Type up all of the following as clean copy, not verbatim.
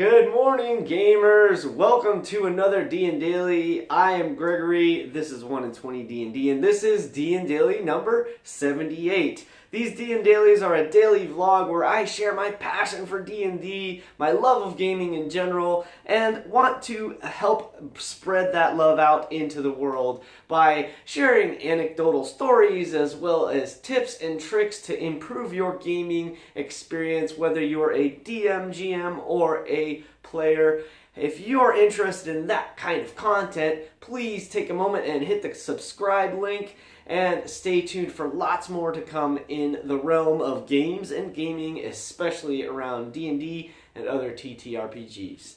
Good morning, gamers. Welcome to another DnDaily. I am Gregory. This is 1 in 20 D&D, and this is DnDaily number 78. These DnDailies are a daily vlog where I share my passion for D&D, my love of gaming in general, and want to help spread that love out into the world by sharing anecdotal stories as well as tips and tricks to improve your gaming experience, whether you're a DM, GM, or a player. If you're interested in that kind of content, please take a moment and hit the subscribe link and stay tuned for lots more to come in the realm of games and gaming, especially around D&D and other TTRPGs.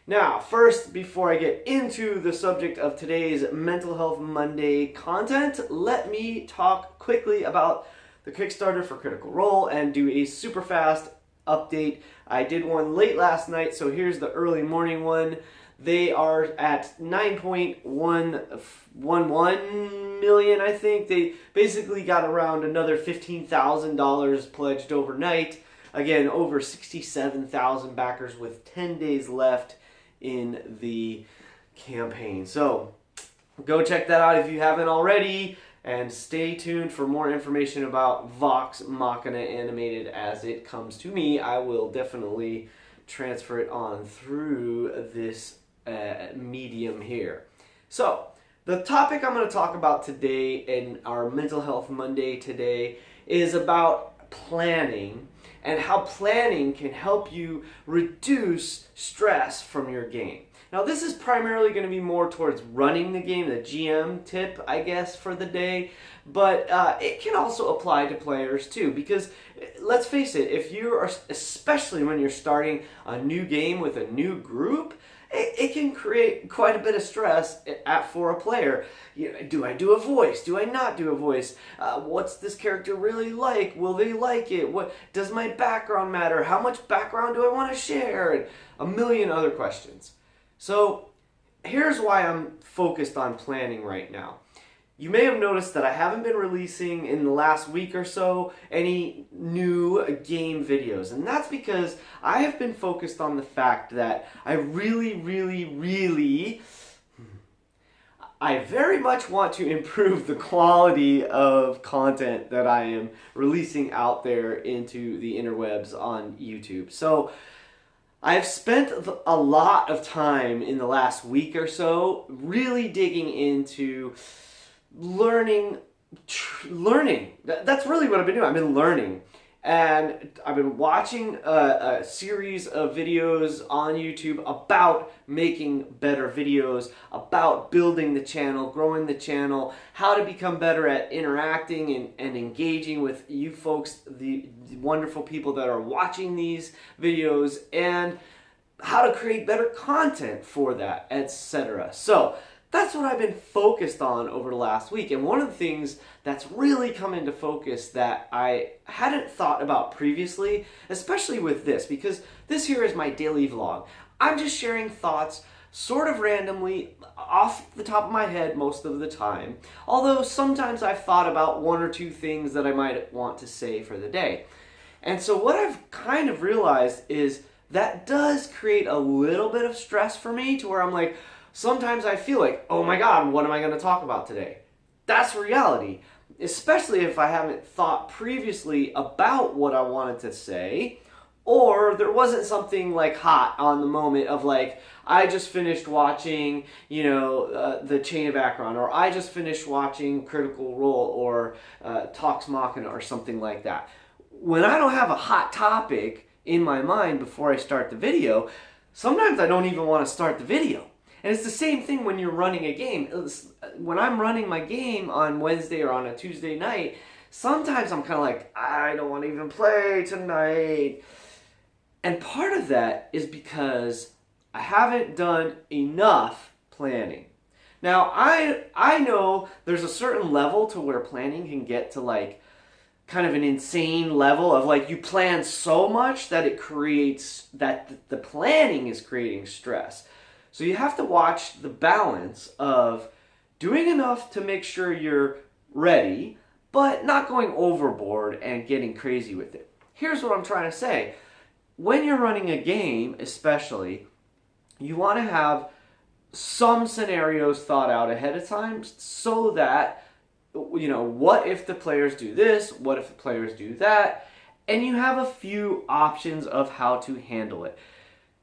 Now, first, before I get into the subject of today's Mental Health Monday content, let me talk quickly about the Kickstarter for Critical Role and do a super fast update. I did one late last night, so here's the early morning one. They are at 9.111 million, I think. They basically got around another $15,000 pledged overnight. Again, over 67,000 backers with 10 days left in the campaign. So go check that out if you haven't already. And stay tuned for more information about Vox Machina Animated as it comes to me. I will definitely transfer it on through this medium here. So, the topic I'm going to talk about today in our Mental Health Monday today is about planning and how planning can help you reduce stress from your game. Now, this is primarily going to be more towards running the game, the GM tip, I guess, for the day, but it can also apply to players too, because let's face it, if you are, especially when you're starting a new game with a new group, it can create quite a bit of stress for a player. Do I do a voice? Do I not do a voice? What's this character really like? Will they like it? What does my background matter? How much background do I want to share? And a million other questions. So here's why I'm focused on planning right now. You may have noticed that I haven't been releasing in the last week or so any new game videos. And that's because I have been focused on the fact that I I very much want to improve the quality of content that I am releasing out there into the interwebs on YouTube. So I've spent a lot of time in the last week or so really digging into learning. That's really what I've been doing. I've been learning. And I've been watching a series of videos on YouTube about making better videos, about building the channel, growing the channel, how to become better at interacting and engaging with you folks, the wonderful people that are watching these videos, and how to create better content for that, etc. So that's what I've been focused on over the last week. And one of the things that's really come into focus that I hadn't thought about previously, especially with this, because this here is my daily vlog. I'm just sharing thoughts sort of randomly off the top of my head most of the time. Although sometimes I've thought about one or two things that I might want to say for the day. And so what I've kind of realized is that does create a little bit of stress for me, to where I'm like, sometimes I feel like, oh my God, what am I going to talk about today? That's reality. Especially if I haven't thought previously about what I wanted to say, or there wasn't something like hot on the moment of like, I just finished watching, the Chain of Akron, or I just finished watching Critical Role, or Vox Machina, or something like that. When I don't have a hot topic in my mind before I start the video, sometimes I don't even want to start the video. And it's the same thing when you're running a game. When I'm running my game on Wednesday or on a Tuesday night, sometimes I'm kind of like, I don't want to even play tonight. And part of that is because I haven't done enough planning. Now, I know there's a certain level to where planning can get to like kind of an insane level of like you plan so much that it creates, that the planning is creating stress. So you have to watch the balance of doing enough to make sure you're ready, but not going overboard and getting crazy with it. Here's what I'm trying to say. when you're running a game, especially, you want to have some scenarios thought out ahead of time so that, what if the players do this? What if the players do that? And you have a few options of how to handle it.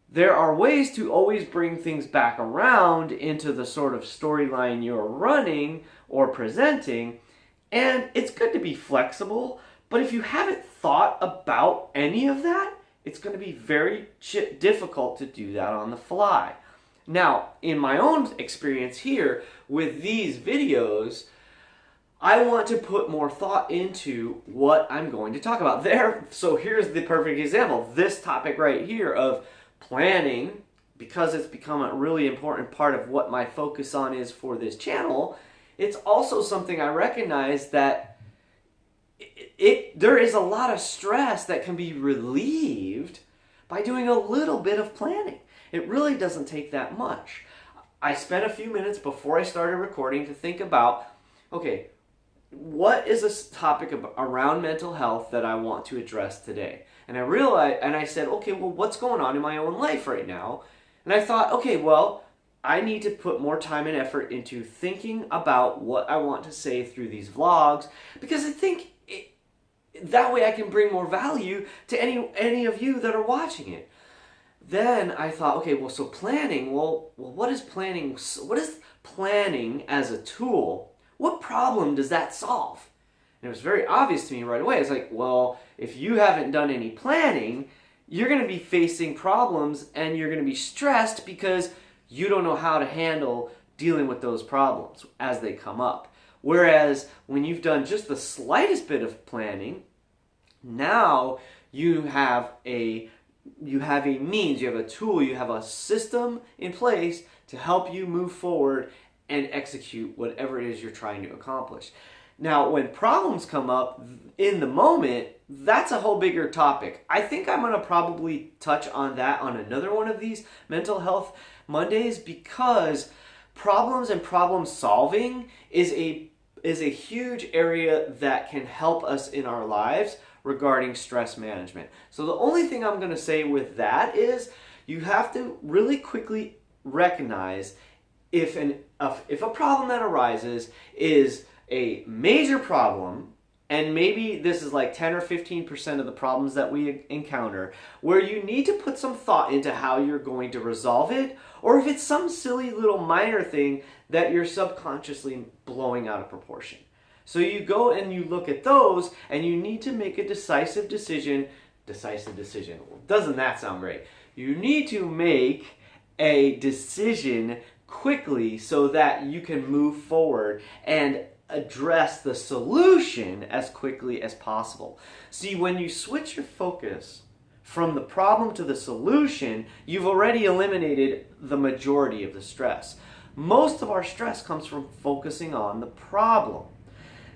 There are ways to always bring things back around into the sort of storyline you're running or presenting, and it's good to be flexible, but if you haven't thought about any of that, it's going to be very difficult to do that on the fly. Now, in my own experience here with these videos, I want to put more thought into what I'm going to talk about there. So here's the perfect example. This topic right here of planning, because it's become a really important part of what my focus on is for this channel, it's also something I recognize that there is a lot of stress that can be relieved by doing a little bit of planning. It really doesn't take that much. I spent a few minutes before I started recording to think about, okay, what is a topic around mental health that I want to address today? And I realized, and I said, okay, well, what's going on in my own life right now? And I thought, okay, well, I need to put more time and effort into thinking about what I want to say through these vlogs, because I think that way I can bring more value to any of you that are watching it. Then I thought, okay, well, so planning, well, what is planning? What is planning as a tool? What problem does that solve? And it was very obvious to me right away. It's like, well, if you haven't done any planning, you're going to be facing problems and you're going to be stressed because you don't know how to handle dealing with those problems as they come up. Whereas when you've done just the slightest bit of planning, now you have a means, you have a tool, you have a system in place to help you move forward and execute whatever it is you're trying to accomplish. Now, when problems come up in the moment, that's a whole bigger topic. I think I'm going to probably touch on that on another one of these Mental Health Mondays, because problems and problem solving is a huge area that can help us in our lives regarding stress management. So the only thing I'm going to say with that is you have to really quickly recognize if a problem that arises is a major problem, and maybe this is like 10 or 15% of the problems that we encounter, where you need to put some thought into how you're going to resolve it, or if it's some silly little minor thing that you're subconsciously blowing out of proportion. So you go and you look at those, and you need to make a decisive decision. Doesn't that sound great? You need to make a decision quickly so that you can move forward and address the solution as quickly as possible. See, when you switch your focus from the problem to the solution, you've already eliminated the majority of the stress. Most of our stress comes from focusing on the problem.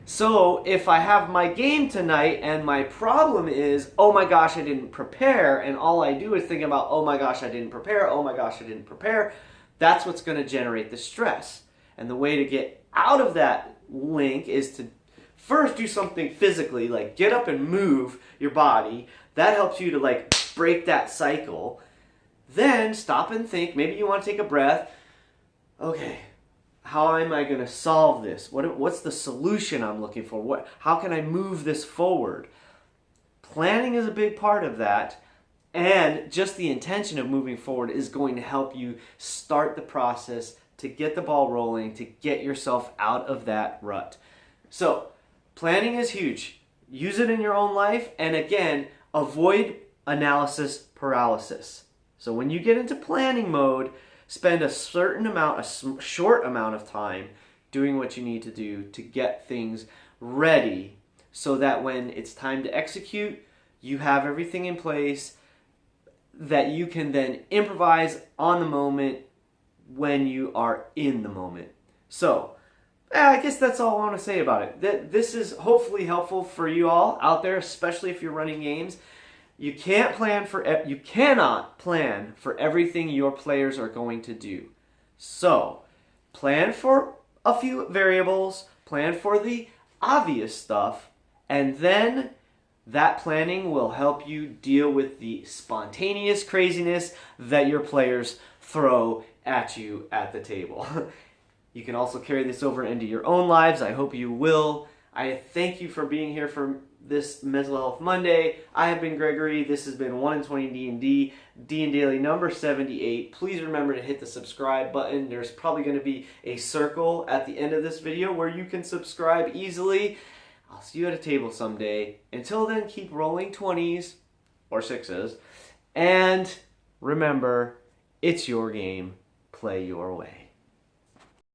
So if I have my game tonight and my problem is, oh my gosh, I didn't prepare, and all I do is think about, oh my gosh, I didn't prepare, oh my gosh, I didn't prepare, that's what's going to generate the stress. And the way to get out of that link is to first do something physically, like get up and move your body. That helps you to like break that cycle. Then stop and think. Maybe you want to take a breath. Okay, how am I going to solve this? What's the solution I'm looking for? How can I move this forward? Planning is a big part of that. And just the intention of moving forward is going to help you start the process to get the ball rolling, to get yourself out of that rut. So, planning is huge. Use it in your own life, and again, avoid analysis paralysis. So when you get into planning mode, spend a short amount of time doing what you need to do to get things ready so that when it's time to execute, you have everything in place that you can then improvise on the moment when you are in the moment. So, I guess that's all I want to say about it. This is hopefully helpful for you all out there, especially if you're running games. You cannot plan for everything your players are going to do. So, plan for a few variables, plan for the obvious stuff, and then That planning will help you deal with the spontaneous craziness that your players throw at you at the table. You can also carry this over into your own lives. I hope you will. I thank you for being here for this Mental Health Monday. I have been Gregory. This has been 1 in 20 D&D, DnDaily number 78. Please remember to hit the subscribe button. There's probably going to be a circle at the end of this video where you can subscribe easily. I'll see you at a table someday. Until then, keep rolling 20s or 6s. And remember, it's your game. Play your way.